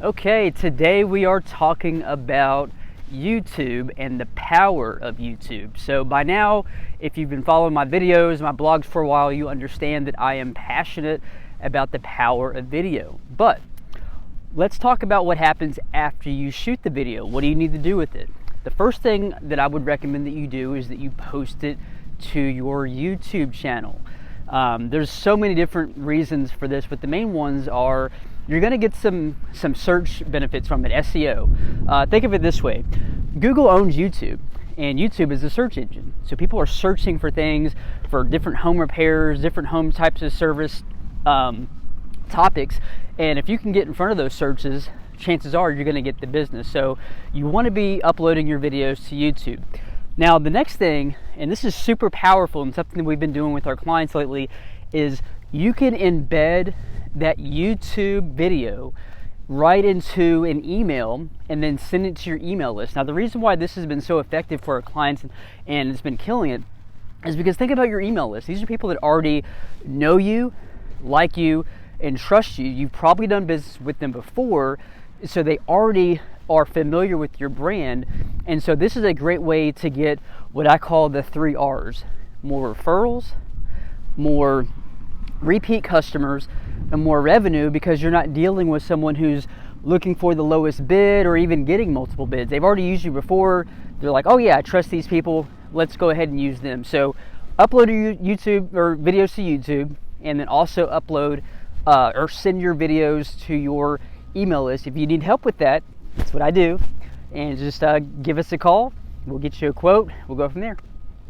Okay, today we are talking about YouTube and the power of YouTube. So by now, if you've been following my videos, my blogs for a while, you understand that I am passionate about the power of video. But let's talk about what happens after you shoot the video. What do you need to do with it? The first thing that I would recommend that you do is that you post it to your YouTube channel. There's so many different reasons for this, but the main ones are you're going to get some search benefits from it, SEO. Think of it this way. Google owns YouTube, and YouTube is a search engine. So people are searching for things, for different home repairs, different home types of service topics. And if you can get in front of those searches, chances are you're going to get the business. So you want to be uploading your videos to YouTube. Now, the next thing, and this is super powerful and something that we've been doing with our clients lately, is you can embed that YouTube video right into an email and then send it to your email list. Now, the reason why this has been so effective for our clients and it's been killing it is because think about your email list. These are people that already know you, like you, and trust you. You've probably done business with them before, so they already are familiar with your brand. And so this is a great way to get what I call the 3 R's: more referrals, more repeat customers, and more revenue, because you're not dealing with someone who's looking for the lowest bid or even getting multiple bids. They've already used you before. They're like, oh yeah, I trust these people. Let's go ahead and use them. So upload your YouTube or videos to YouTube, and then also upload or send your videos to your email list. If you need help with that, that's what I do. And just give us a call. We'll get you a quote. We'll go from there.